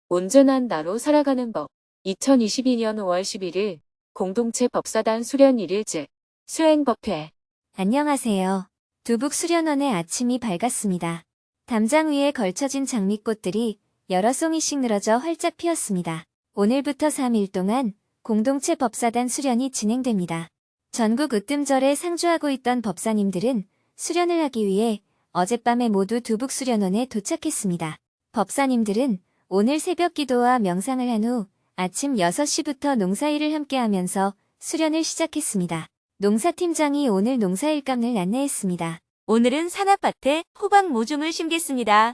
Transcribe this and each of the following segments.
온전한 나로 살아가는 법. 2022년 5월 11일 공동체 법사단 수련 1일째 수행법회. 안녕하세요. 두북 수련원의 아침이 밝았습니다. 담장 위에 걸쳐진 장미꽃들이 여러 송이씩 늘어져 활짝 피었습니다. 오늘부터 3일 동안 공동체 법사단 수련이 진행됩니다. 전국 으뜸절에 상주하고 있던 법사님들은 수련을 하기 위해 어젯밤에 모두 두북 수련원에 도착했습니다. 법사님들은 오늘 새벽 기도와 명상을 한 후 아침 6시부터 농사일을 함께하면서 수련을 시작했습니다. 농사팀장이 오늘 농사일감을 안내했습니다. 오늘은 산악밭에 호박 모종을 심겠습니다.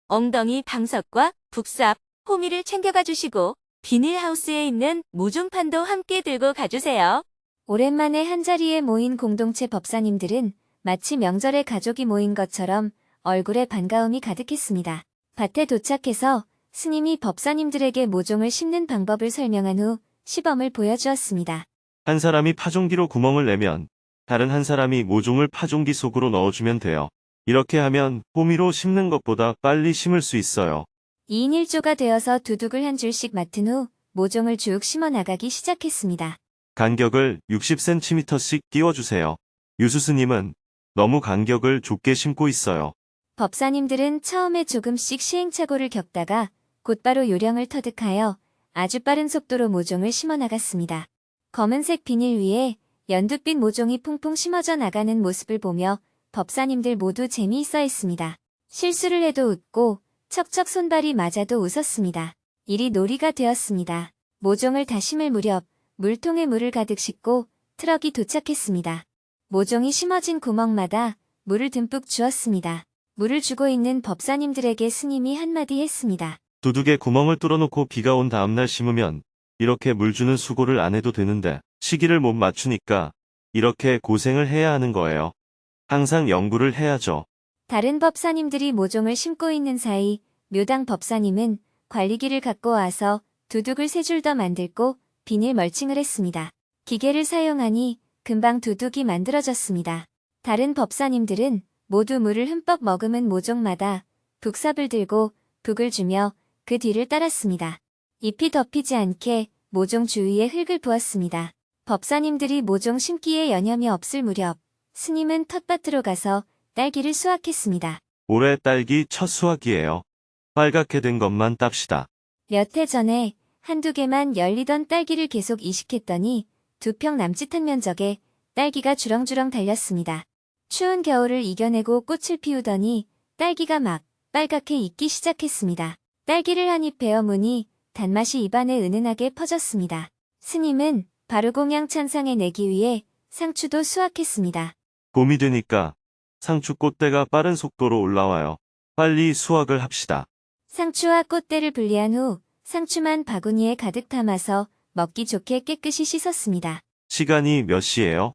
엉덩이 방석과 북삽, 호미를 챙겨가 주시고 비닐하우스에 있는 모종판도 함께 들고 가주세요. 오랜만에 한자리에 모인 공동체 법사님들은 마치 명절에 가족이 모인 것처럼 얼굴에 반가움이 가득했습니다. 밭에 도착해서 스님이 법사님들에게 모종을 심는 방법을 설명한 후 시범을 보여주었습니다. 한 사람이 파종기로 구멍을 내면 다른 한 사람이 모종을 파종기 속으로 넣어주면 돼요. 이렇게 하면 호미로 심는 것보다 빨리 심을 수 있어요. 2인 1조가 되어서 두둑을 한 줄씩 맡은 후 모종을 쭉 심어 나가기 시작했습니다. 간격을 60cm씩 띄워주세요. 유수스님은 너무 간격을 좁게 심고 있어요. 법사님들은 처음에 조금씩 시행착오를 겪다가 곧바로 요령을 터득하여 아주 빠른 속도로 모종을 심어 나갔습니다. 검은색 비닐 위에 연두빛 모종이 퐁퐁 심어져 나가는 모습을 보며 법사님들 모두 재미있어 했습니다. 실수를 해도 웃고 척척 손발이 맞아도 웃었습니다. 일이 놀이가 되었습니다. 모종을 다 심을 무렵 물통에 물을 가득 싣고 트럭이 도착했습니다. 모종이 심어진 구멍마다 물을 듬뿍 주었습니다. 물을 주고 있는 법사님들에게 스님이 한마디 했습니다. 두둑에 구멍을 뚫어놓고 비가 온 다음날 심으면 이렇게 물 주는 수고를 안 해도 되는데 시기를 못 맞추니까 이렇게 고생을 해야 하는 거예요. 항상 연구를 해야죠. 다른 법사님들이 모종을 심고 있는 사이 묘당 법사님은 관리기를 갖고 와서 두둑을 3줄 더 만들고 비닐 멀칭을 했습니다. 기계를 사용하니 금방 두둑이 만들어졌습니다. 다른 법사님들은 모두 물을 흠뻑 머금은 모종마다 북삽을 들고 북을 주며 그 뒤를 따랐습니다. 잎이 덮이지 않게 모종 주위에 흙을 부었습니다. 법사님들이 모종 심기에 여념이 없을 무렵 스님은 텃밭으로 가서 딸기를 수확했습니다. 올해 딸기 첫 수확이에요. 빨갛게 된 것만 땁시다. 몇 해 전에 한두 개만 열리던 딸기를 계속 이식했더니 2평 남짓한 면적에 딸기가 주렁주렁 달렸습니다. 추운 겨울을 이겨내고 꽃을 피우더니 딸기가 막 빨갛게 익기 시작했습니다. 딸기를 한 입 베어 무니 단맛이 입안에 은은하게 퍼졌습니다. 스님은 바루공양 찬상에 내기 위해 상추도 수확했습니다. 봄이 되니까 상추 꽃대가 빠른 속도로 올라와요. 빨리 수확을 합시다. 상추와 꽃대를 분리한 후 상추만 바구니에 가득 담아서 먹기 좋게 깨끗이 씻었습니다. 시간이 몇 시예요?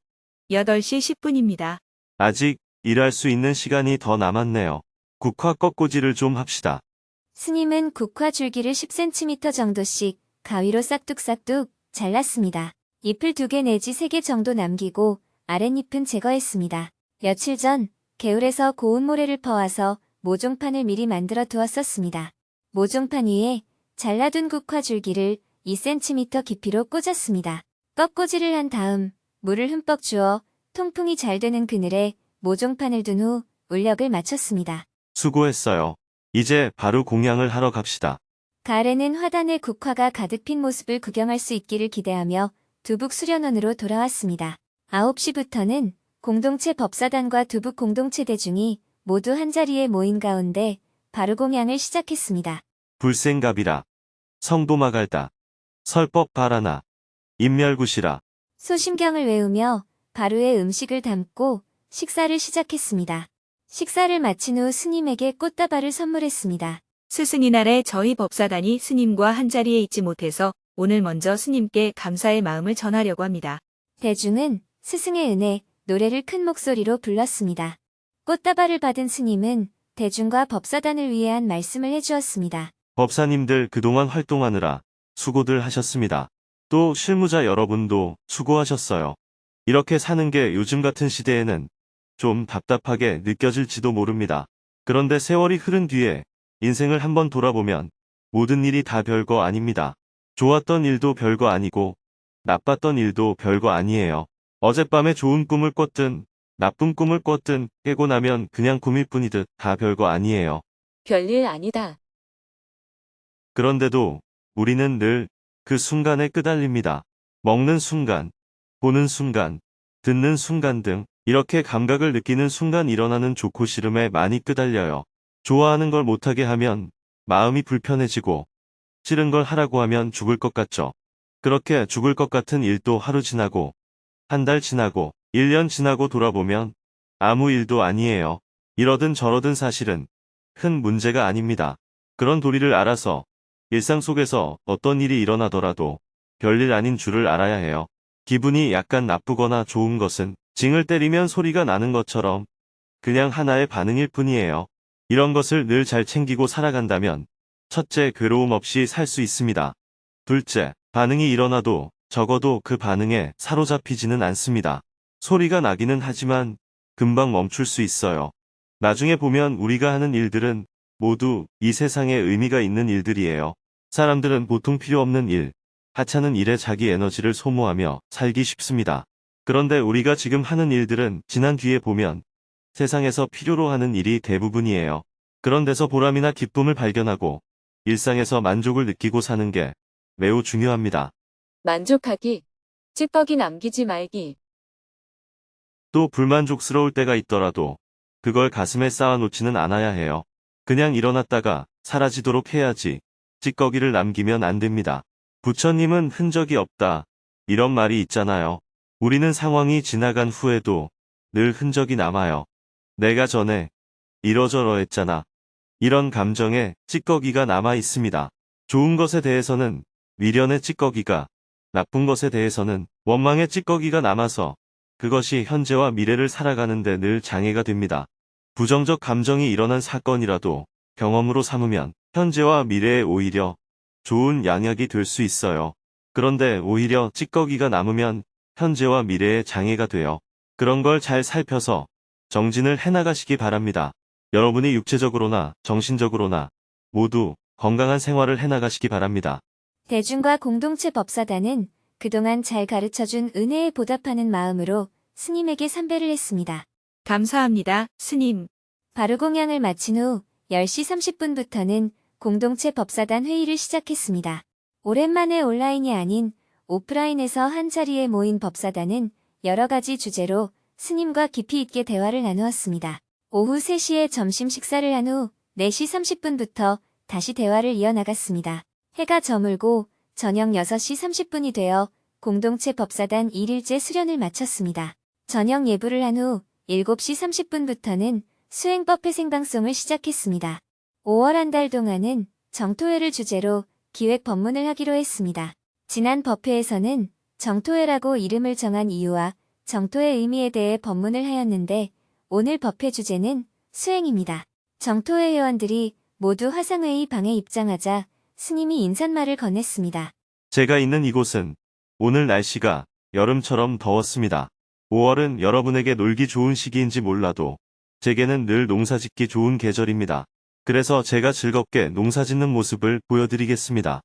8시 10분입니다. 아직 일할 수 있는 시간이 더 남았네요. 국화 꺾꽂이를 좀 합시다. 스님은 국화 줄기를 10cm 정도씩 가위로 싹둑싹둑 잘랐습니다. 잎을 2개 내지 3개 정도 남기고 아랫잎은 제거했습니다. 며칠 전 개울에서 고운 모래를 퍼와서 모종판을 미리 만들어 두었었습니다. 모종판 위에 잘라둔 국화 줄기를 2cm 깊이로 꽂았습니다. 꺾꽂이를 한 다음 물을 흠뻑 주어 통풍이 잘 되는 그늘에 모종판을 둔 후 울력을 마쳤습니다. 수고했어요. 이제 바로 공양을 하러 갑시다. 가을에는 화단에 국화가 가득 핀 모습을 구경할 수 있기를 기대하며 두북 수련원으로 돌아왔습니다. 9시부터는 공동체 법사단과 두북 공동체 대중이 모두 한자리에 모인 가운데 바루공양을 시작했습니다. 불생갑이라, 성도마갈다, 설법 바라나, 인멸굿이라. 소심경을 외우며 바루에 음식을 담고 식사를 시작했습니다. 식사를 마친 후 스님에게 꽃다발을 선물했습니다. 스승의 날에 저희 법사단이 스님과 한자리에 있지 못해서 오늘 먼저 스님께 감사의 마음을 전하려고 합니다. 대중은 스승의 은혜, 노래를 큰 목소리로 불렀습니다. 꽃다발을 받은 스님은 대중과 법사단을 위해 한 말씀을 해주었습니다. 법사님들 그동안 활동하느라 수고들 하셨습니다. 또 실무자 여러분도 수고하셨어요. 이렇게 사는 게 요즘 같은 시대에는 좀 답답하게 느껴질지도 모릅니다. 그런데 세월이 흐른 뒤에 인생을 한번 돌아보면 모든 일이 다 별거 아닙니다. 좋았던 일도 별거 아니고 나빴던 일도 별거 아니에요. 어젯밤에 좋은 꿈을 꿨든 나쁜 꿈을 꿨든 깨고 나면 그냥 꿈일 뿐이듯 다 별거 아니에요. 별일 아니다. 그런데도 우리는 늘 그 순간에 끄달립니다. 먹는 순간, 보는 순간, 듣는 순간 등 이렇게 감각을 느끼는 순간 일어나는 좋고 싫음에 많이 끄달려요. 좋아하는 걸 못하게 하면 마음이 불편해지고 싫은 걸 하라고 하면 죽을 것 같죠. 그렇게 죽을 것 같은 일도 하루 지나고 한 달 지나고 1년 지나고 돌아보면 아무 일도 아니에요. 이러든 저러든 사실은 큰 문제가 아닙니다. 그런 도리를 알아서 일상 속에서 어떤 일이 일어나더라도 별일 아닌 줄을 알아야 해요. 기분이 약간 나쁘거나 좋은 것은 징을 때리면 소리가 나는 것처럼 그냥 하나의 반응일 뿐이에요. 이런 것을 늘 잘 챙기고 살아간다면 첫째, 괴로움 없이 살 수 있습니다. 둘째, 반응이 일어나도 적어도 그 반응에 사로잡히지는 않습니다. 소리가 나기는 하지만 금방 멈출 수 있어요. 나중에 보면 우리가 하는 일들은 모두 이 세상에 의미가 있는 일들이에요. 사람들은 보통 필요 없는 일, 하찮은 일에 자기 에너지를 소모하며 살기 쉽습니다. 그런데 우리가 지금 하는 일들은 지난 뒤에 보면 세상에서 필요로 하는 일이 대부분이에요. 그런 데서 보람이나 기쁨을 발견하고 일상에서 만족을 느끼고 사는 게 매우 중요합니다. 만족하기. 찌꺼기 남기지 말기. 또 불만족스러울 때가 있더라도 그걸 가슴에 쌓아놓지는 않아야 해요. 그냥 일어났다가 사라지도록 해야지 찌꺼기를 남기면 안 됩니다. 부처님은 흔적이 없다. 이런 말이 있잖아요. 우리는 상황이 지나간 후에도 늘 흔적이 남아요. 내가 전에 이러저러 했잖아. 이런 감정에 찌꺼기가 남아 있습니다. 좋은 것에 대해서는 미련의 찌꺼기가, 나쁜 것에 대해서는 원망의 찌꺼기가 남아서 그것이 현재와 미래를 살아가는데 늘 장애가 됩니다. 부정적 감정이 일어난 사건이라도 경험으로 삼으면 현재와 미래에 오히려 좋은 양약이 될 수 있어요. 그런데 오히려 찌꺼기가 남으면 현재와 미래에 장애가 돼요. 그런 걸 잘 살펴서 정진을 해나가시기 바랍니다. 여러분이 육체적으로나 정신적으로나 모두 건강한 생활을 해나가시기 바랍니다. 대중과 공동체 법사단은 그동안 잘 가르쳐준 은혜에 보답하는 마음으로 스님에게 삼배를 했습니다. 감사합니다, 스님. 바루공양을 마친 후 10시 30분부터는 공동체 법사단 회의를 시작했습니다. 오랜만에 온라인이 아닌 오프라인에서 한 자리에 모인 법사단은 여러 가지 주제로 스님과 깊이 있게 대화를 나누었습니다. 오후 3시에 점심 식사를 한 후 4시 30분부터 다시 대화를 이어나갔습니다. 해가 저물고 저녁 6시 30분이 되어 공동체 법사단 1일째 수련을 마쳤습니다. 저녁 예불을 한 후 7시 30분부터는 수행법회 생방송을 시작했습니다. 5월 한 달 동안은 정토회를 주제로 기획 법문을 하기로 했습니다. 지난 법회에서는 정토회라고 이름을 정한 이유와 정토의 의미에 대해 법문을 하였는데 오늘 법회 주제는 수행입니다. 정토회 회원들이 모두 화상회의 방에 입장하자 스님이 인사말을 건넸습니다. 제가 있는 이곳은 오늘 날씨가 여름처럼 더웠습니다. 5월은 여러분에게 놀기 좋은 시기인지 몰라도 제게는 늘 농사짓기 좋은 계절입니다. 그래서 제가 즐겁게 농사짓는 모습을 보여드리겠습니다.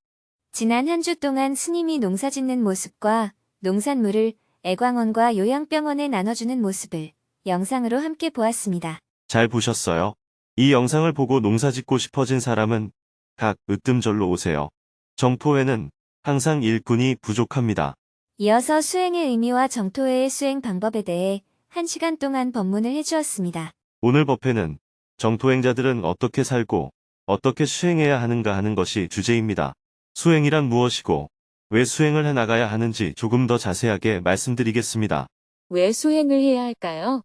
지난 한 주 동안 스님이 농사짓는 모습과 농산물을 애광원과 요양병원에 나눠주는 모습을 영상으로 함께 보았습니다. 잘 보셨어요? 이 영상을 보고 농사짓고 싶어진 사람은 각 으뜸절로 오세요. 정토회는 항상 일꾼이 부족합니다. 이어서 수행의 의미와 정토회의 수행 방법에 대해 1시간 동안 법문을 해주었습니다. 오늘 법회는 정토행자들은 어떻게 살고 어떻게 수행해야 하는가 하는 것이 주제입니다. 수행이란 무엇이고 왜 수행을 해나가야 하는지 조금 더 자세하게 말씀드리겠습니다. 왜 수행을 해야 할까요?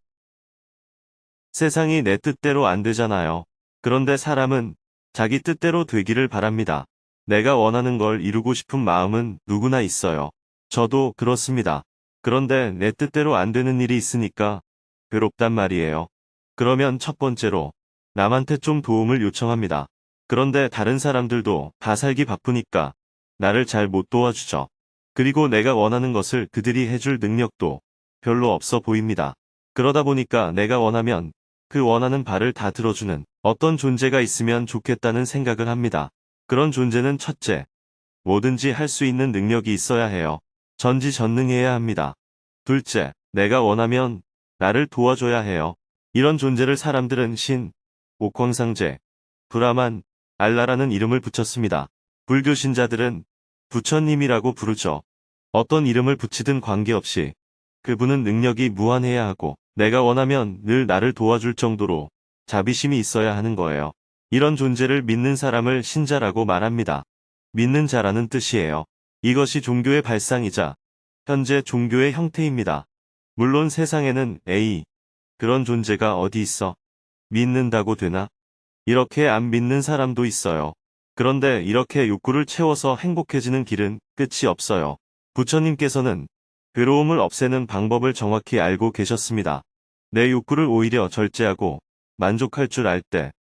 세상이 내 뜻대로 안 되잖아요. 그런데 사람은 자기 뜻대로 되기를 바랍니다. 내가 원하는 걸 이루고 싶은 마음은 누구나 있어요. 저도 그렇습니다. 그런데 내 뜻대로 안 되는 일이 있으니까 괴롭단 말이에요. 그러면 첫 번째로 남한테 좀 도움을 요청합니다. 그런데 다른 사람들도 다 살기 바쁘니까 나를 잘 못 도와주죠. 그리고 내가 원하는 것을 그들이 해줄 능력도 별로 없어 보입니다. 그러다 보니까 내가 원하면 그 원하는 바를 다 들어주는 어떤 존재가 있으면 좋겠다는 생각을 합니다. 그런 존재는 첫째, 뭐든지 할 수 있는 능력이 있어야 해요. 전지전능해야 합니다. 둘째, 내가 원하면 나를 도와줘야 해요. 이런 존재를 사람들은 신, 옥황상제, 브라만, 알라라는 이름을 붙였습니다. 불교 신자들은 부처님이라고 부르죠. 어떤 이름을 붙이든 관계없이 그분은 능력이 무한해야 하고 내가 원하면 늘 나를 도와줄 정도로 자비심이 있어야 하는 거예요. 이런 존재를 믿는 사람을 신자라고 말합니다. 믿는 자라는 뜻이에요. 이것이 종교의 발상이자 현재 종교의 형태입니다. 물론 세상에는 그런 존재가 어디 있어? 믿는다고 되나? 이렇게 안 믿는 사람도 있어요. 그런데 이렇게 욕구를 채워서 행복해지는 길은 끝이 없어요. 부처님께서는 괴로움을 없애는 방법을 정확히 알고 계셨습니다. 내 욕구를 오히려 절제하고 만족할 줄 알 때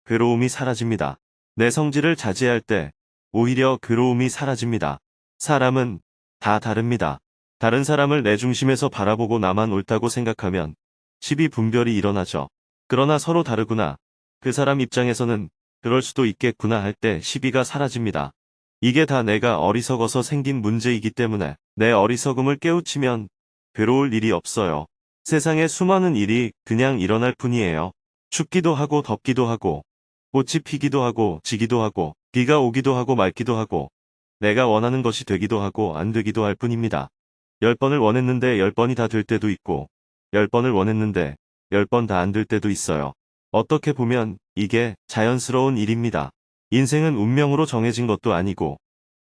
괴로움이 사라집니다. 내 성질을 자제할 때 오히려 괴로움이 사라집니다. 사람은 다 다릅니다. 다른 사람을 내 중심에서 바라보고 나만 옳다고 생각하면 시비 분별이 일어나죠. 그러나 서로 다르구나. 그 사람 입장에서는 그럴 수도 있겠구나 할 때 시비가 사라집니다. 이게 다 내가 어리석어서 생긴 문제이기 때문에 내 어리석음을 깨우치면 괴로울 일이 없어요. 세상에 수많은 일이 그냥 일어날 뿐이에요. 춥기도 하고 덥기도 하고 꽃이 피기도 하고 지기도 하고 비가 오기도 하고 맑기도 하고 내가 원하는 것이 되기도 하고 안 되기도 할 뿐입니다. 10번을 원했는데 10번이 다 될 때도 있고 10번을 원했는데 10번 다 안 될 때도 있어요. 어떻게 보면 이게 자연스러운 일입니다. 인생은 운명으로 정해진 것도 아니고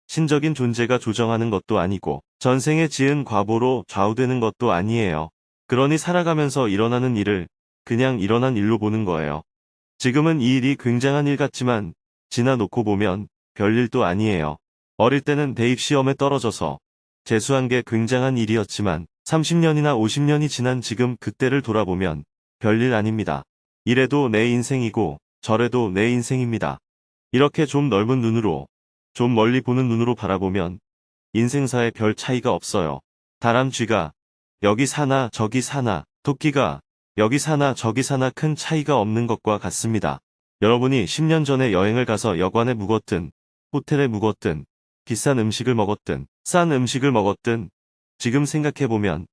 신적인 존재가 조정하는 것도 아니고 전생에 지은 과보로 좌우되는 것도 아니에요. 그러니 살아가면서 일어나는 일을 그냥 일어난 일로 보는 거예요. 지금은 이 일이 굉장한 일 같지만 지나놓고 보면 별일도 아니에요. 어릴 때는 대입시험에 떨어져서 재수한 게 굉장한 일이었지만 30년이나 50년이 지난 지금 그때를 돌아보면 별일 아닙니다. 이래도 내 인생이고 저래도 내 인생입니다. 이렇게 좀 넓은 눈으로, 좀 멀리 보는 눈으로 바라보면 인생사에 별 차이가 없어요. 다람쥐가 여기 사나 저기 사나, 토끼가 여기 사나 저기 사나 큰 차이가 없는 것과 같습니다. 여러분이 10년 전에 여행을 가서 여관에 묵었든, 호텔에 묵었든, 비싼 음식을 먹었든, 싼 음식을 먹었든, 지금 생각해보면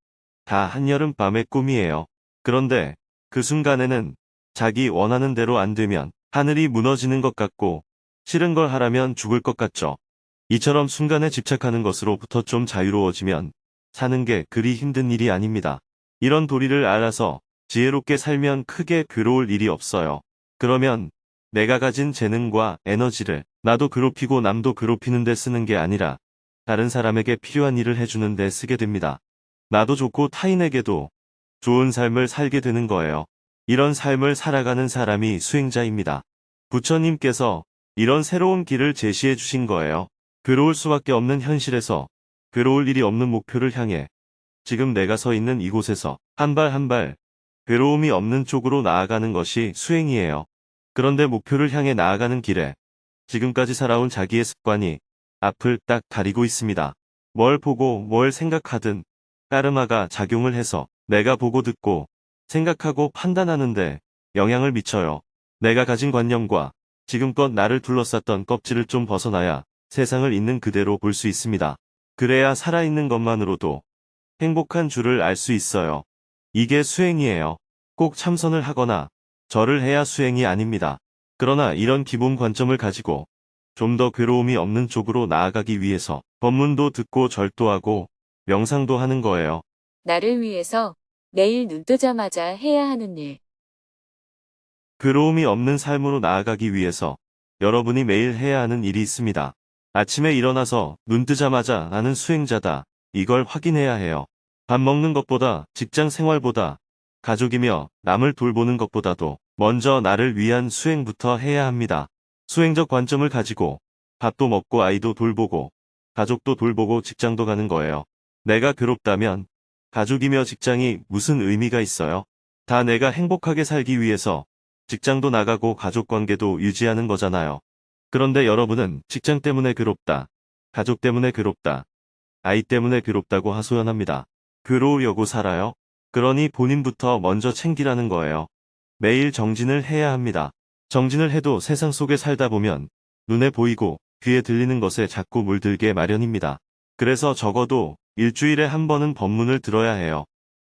다 한여름밤의 꿈이에요. 그런데 그 순간에는 자기 원하는 대로 안 되면 하늘이 무너지는 것 같고 싫은 걸 하라면 죽을 것 같죠. 이처럼 순간에 집착하는 것으로부터 좀 자유로워지면 사는 게 그리 힘든 일이 아닙니다. 이런 도리를 알아서 지혜롭게 살면 크게 괴로울 일이 없어요. 그러면 내가 가진 재능과 에너지를 나도 괴롭히고 남도 괴롭히는 데 쓰는 게 아니라 다른 사람에게 필요한 일을 해주는 데 쓰게 됩니다. 나도 좋고 타인에게도 좋은 삶을 살게 되는 거예요. 이런 삶을 살아가는 사람이 수행자입니다. 부처님께서 이런 새로운 길을 제시해 주신 거예요. 괴로울 수밖에 없는 현실에서 괴로울 일이 없는 목표를 향해 지금 내가 서 있는 이곳에서 한 발 한 발 괴로움이 없는 쪽으로 나아가는 것이 수행이에요. 그런데 목표를 향해 나아가는 길에 지금까지 살아온 자기의 습관이 앞을 딱 가리고 있습니다. 뭘 보고 뭘 생각하든 까르마가 작용을 해서 내가 보고 듣고 생각하고 판단하는데 영향을 미쳐요. 내가 가진 관념과 지금껏 나를 둘러쌌던 껍질을 좀 벗어나야 세상을 있는 그대로 볼 수 있습니다. 그래야 살아있는 것만으로도 행복한 줄을 알 수 있어요. 이게 수행이에요. 꼭 참선을 하거나 절을 해야 수행이 아닙니다. 그러나 이런 기본 관점을 가지고 좀 더 괴로움이 없는 쪽으로 나아가기 위해서 법문도 듣고 절도 하고 명상도 하는 거예요. 나를 위해서 매일 눈 뜨자마자 해야 하는 일. 괴로움이 없는 삶으로 나아가기 위해서 여러분이 매일 해야 하는 일이 있습니다. 아침에 일어나서 눈 뜨자마자 나는 수행자다. 이걸 확인해야 해요. 밥 먹는 것보다, 직장 생활보다, 가족이며 남을 돌보는 것보다도 먼저 나를 위한 수행부터 해야 합니다. 수행적 관점을 가지고 밥도 먹고 아이도 돌보고 가족도 돌보고 직장도 가는 거예요. 내가 괴롭다면 가족이며 직장이 무슨 의미가 있어요? 다 내가 행복하게 살기 위해서 직장도 나가고 가족관계도 유지하는 거잖아요. 그런데 여러분은 직장 때문에 괴롭다, 가족 때문에 괴롭다, 아이 때문에 괴롭다고 하소연합니다. 괴로우려고 살아요? 그러니 본인부터 먼저 챙기라는 거예요. 매일 정진을 해야 합니다. 정진을 해도 세상 속에 살다 보면 눈에 보이고 귀에 들리는 것에 자꾸 물들게 마련입니다. 그래서 적어도 일주일에 한 번은 법문을 들어야 해요.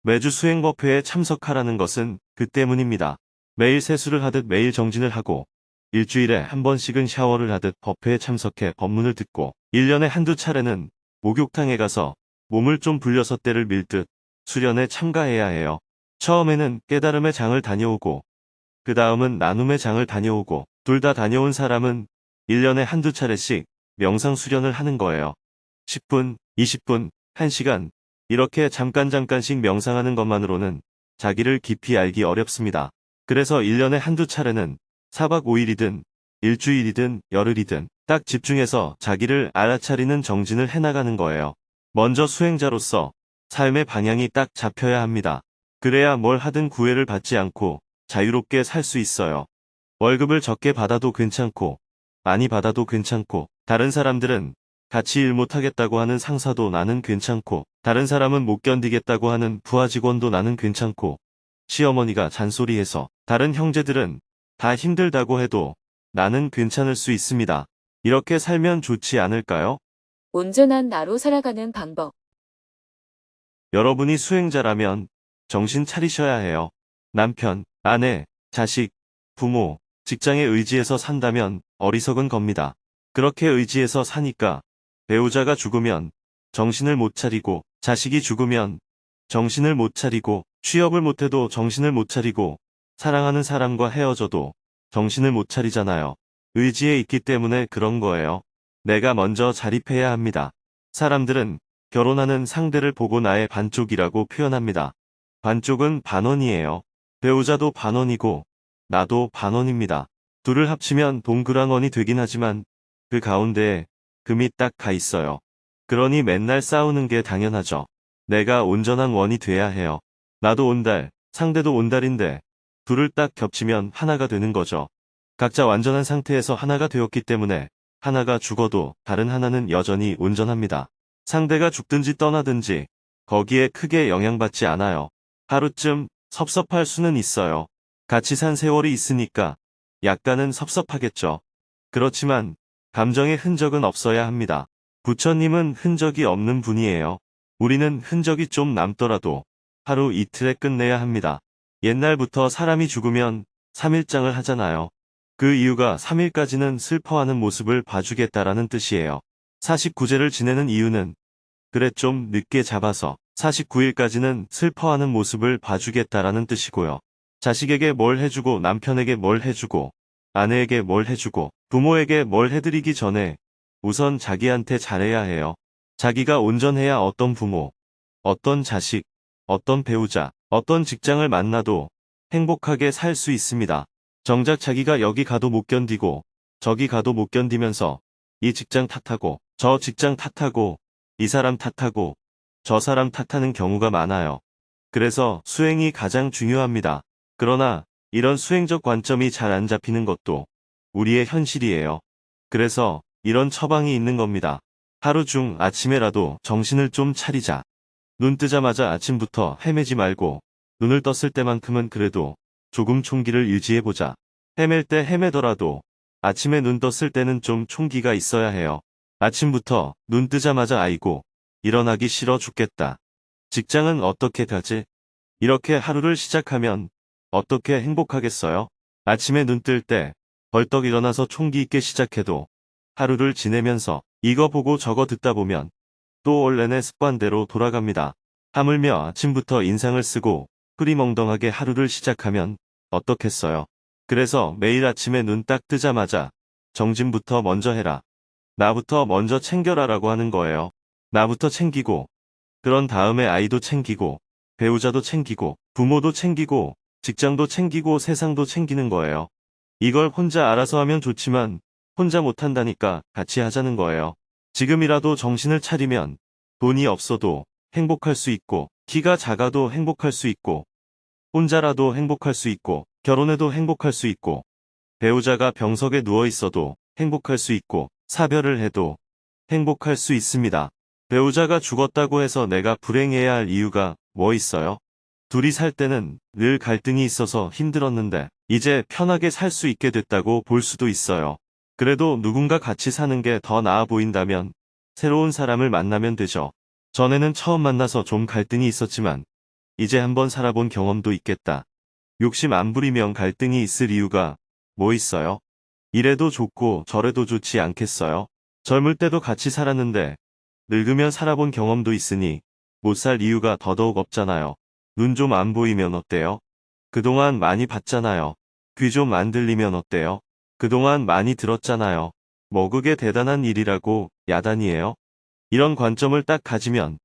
매주 수행법회에 참석하라는 것은 그 때문입니다. 매일 세수를 하듯 매일 정진을 하고 일주일에 한 번씩은 샤워를 하듯 법회에 참석해 법문을 듣고 1년에 한두 차례는 목욕탕에 가서 몸을 좀 불려서 때를 밀듯 수련에 참가해야 해요. 처음에는 깨달음의 장을 다녀오고 그 다음은 나눔의 장을 다녀오고 둘 다 다녀온 사람은 1년에 한두 차례씩 명상 수련을 하는 거예요. 10분, 20분, 1시간 이렇게 잠깐씩 명상하는 것만으로는 자기를 깊이 알기 어렵습니다. 그래서 1년에 한두 차례는 4박 5일이든 일주일이든 열흘이든 딱 집중해서 자기를 알아차리는 정진을 해나가는 거예요. 먼저 수행자로서 삶의 방향이 딱 잡혀야 합니다. 그래야 뭘 하든 구애를 받지 않고 자유롭게 살 수 있어요. 월급을 적게 받아도 괜찮고 많이 받아도 괜찮고 다른 사람들은 같이 일 못하겠다고 하는 상사도 나는 괜찮고 다른 사람은 못 견디겠다고 하는 부하 직원도 나는 괜찮고 시어머니가 잔소리해서 다른 형제들은 다 힘들다고 해도 나는 괜찮을 수 있습니다. 이렇게 살면 좋지 않을까요? 온전한 나로 살아가는 방법. 여러분이 수행자라면 정신 차리셔야 해요. 남편, 아내, 자식, 부모, 직장에 의지해서 산다면 어리석은 겁니다. 그렇게 의지해서 사니까 배우자가 죽으면 정신을 못 차리고 자식이 죽으면 정신을 못 차리고 취업을 못해도 정신을 못 차리고 사랑하는 사람과 헤어져도 정신을 못 차리잖아요. 의지에 있기 때문에 그런 거예요. 내가 먼저 자립해야 합니다. 사람들은 결혼하는 상대를 보고 나의 반쪽이라고 표현합니다. 반쪽은 반원이에요. 배우자도 반원이고 나도 반원입니다. 둘을 합치면 동그랑원이 되긴 하지만 그 가운데에 금이 딱 가 있어요. 그러니 맨날 싸우는 게 당연하죠. 내가 온전한 원이 돼야 해요. 나도 온달, 상대도 온달인데 둘을 딱 겹치면 하나가 되는 거죠. 각자 완전한 상태에서 하나가 되었기 때문에 하나가 죽어도 다른 하나는 여전히 온전합니다. 상대가 죽든지 떠나든지 거기에 크게 영향받지 않아요. 하루쯤 섭섭할 수는 있어요. 같이 산 세월이 있으니까 약간은 섭섭하겠죠. 그렇지만 감정의 흔적은 없어야 합니다. 부처님은 흔적이 없는 분이에요. 우리는 흔적이 좀 남더라도 하루 이틀에 끝내야 합니다. 옛날부터 사람이 죽으면 3일장을 하잖아요. 그 이유가 3일까지는 슬퍼하는 모습을 봐주겠다라는 뜻이에요. 49제를 지내는 이유는 그래 좀 늦게 잡아서 49일까지는 슬퍼하는 모습을 봐주겠다라는 뜻이고요. 자식에게 뭘 해주고 남편에게 뭘 해주고 아내에게 뭘 해주고 부모에게 뭘 해드리기 전에 우선 자기한테 잘해야 해요. 자기가 온전해야 어떤 부모, 어떤 자식, 어떤 배우자, 어떤 직장을 만나도 행복하게 살 수 있습니다. 정작 자기가 여기 가도 못 견디고 저기 가도 못 견디면서 이 직장 탓하고 저 직장 탓하고 이 사람 탓하고 저 사람 탓하는 경우가 많아요. 그래서 수행이 가장 중요합니다. 그러나 이런 수행적 관점이 잘 안 잡히는 것도 우리의 현실이에요. 그래서 이런 처방이 있는 겁니다. 하루 중 아침에라도 정신을 좀 차리자. 눈 뜨자마자 아침부터 헤매지 말고 눈을 떴을 때만큼은 그래도 조금 총기를 유지해보자. 헤맬 때 헤매더라도 아침에 눈 떴을 때는 좀 총기가 있어야 해요. 아침부터 눈 뜨자마자 아이고 일어나기 싫어 죽겠다. 직장은 어떻게 가지? 이렇게 하루를 시작하면 어떻게 행복하겠어요? 아침에 눈 뜰 때 벌떡 일어나서 총기 있게 시작해도 하루를 지내면서 이거 보고 저거 듣다 보면 또 원래의 습관대로 돌아갑니다. 하물며 아침부터 인상을 쓰고 흐리멍덩하게 하루를 시작하면 어떻겠어요? 그래서 매일 아침에 눈 딱 뜨자마자 정진부터 먼저 해라. 나부터 먼저 챙겨라라고 하는 거예요. 나부터 챙기고 그런 다음에 아이도 챙기고 배우자도 챙기고 부모도 챙기고 직장도 챙기고 세상도 챙기는 거예요. 이걸 혼자 알아서 하면 좋지만 혼자 못한다니까 같이 하자는 거예요. 지금이라도 정신을 차리면 돈이 없어도 행복할 수 있고 키가 작아도 행복할 수 있고 혼자라도 행복할 수 있고 결혼해도 행복할 수 있고 배우자가 병석에 누워 있어도 행복할 수 있고 사별을 해도 행복할 수 있습니다. 배우자가 죽었다고 해서 내가 불행해야 할 이유가 뭐 있어요? 둘이 살 때는 늘 갈등이 있어서 힘들었는데 이제 편하게 살 수 있게 됐다고 볼 수도 있어요. 그래도 누군가 같이 사는 게 더 나아 보인다면 새로운 사람을 만나면 되죠. 전에는 처음 만나서 좀 갈등이 있었지만 이제 한번 살아본 경험도 있겠다. 욕심 안 부리면 갈등이 있을 이유가 뭐 있어요? 이래도 좋고 저래도 좋지 않겠어요? 젊을 때도 같이 살았는데 늙으면 살아본 경험도 있으니 못 살 이유가 더더욱 없잖아요. 눈 좀 안 보이면 어때요? 그동안 많이 봤잖아요. 귀 좀 안 들리면 어때요? 그동안 많이 들었잖아요. 뭐 그게 대단한 일이라고 야단이에요? 이런 관점을 딱 가지면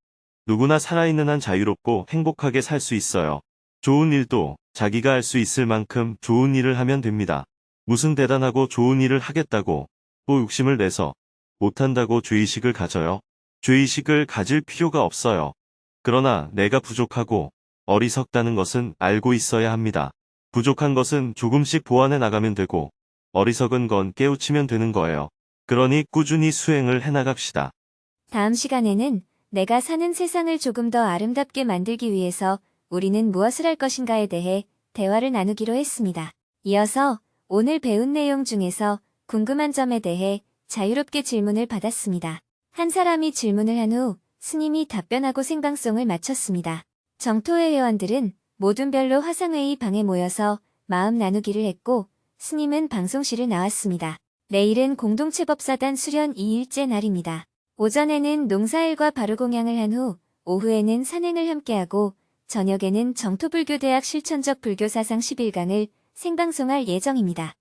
누구나 살아있는 한 자유롭고 행복하게 살 수 있어요. 좋은 일도 자기가 할 수 있을 만큼 좋은 일을 하면 됩니다. 무슨 대단하고 좋은 일을 하겠다고 또 욕심을 내서 못한다고 죄의식을 가져요? 죄의식을 가질 필요가 없어요. 그러나 내가 부족하고 어리석다는 것은 알고 있어야 합니다. 부족한 것은 조금씩 보완해 나가면 되고 어리석은 건 깨우치면 되는 거예요. 그러니 꾸준히 수행을 해나갑시다. 다음 시간에는 내가 사는 세상을 조금 더 아름답게 만들기 위해서 우리는 무엇을 할 것인가에 대해 대화를 나누기로 했습니다. 이어서 오늘 배운 내용 중에서 궁금한 점에 대해 자유롭게 질문을 받았습니다. 한 사람이 질문을 한 후 스님이 답변하고 생방송을 마쳤습니다. 정토회 회원들은 모든 별로 화상회의 방에 모여서 마음 나누기를 했고 스님은 방송실을 나왔습니다. 내일은 공동체법사단 수련 2일째 날입니다. 오전에는 농사일과 바루공양을 한 후 오후에는 산행을 함께하고 저녁에는 정토불교대학 실천적 불교사상 11강을 생방송할 예정입니다.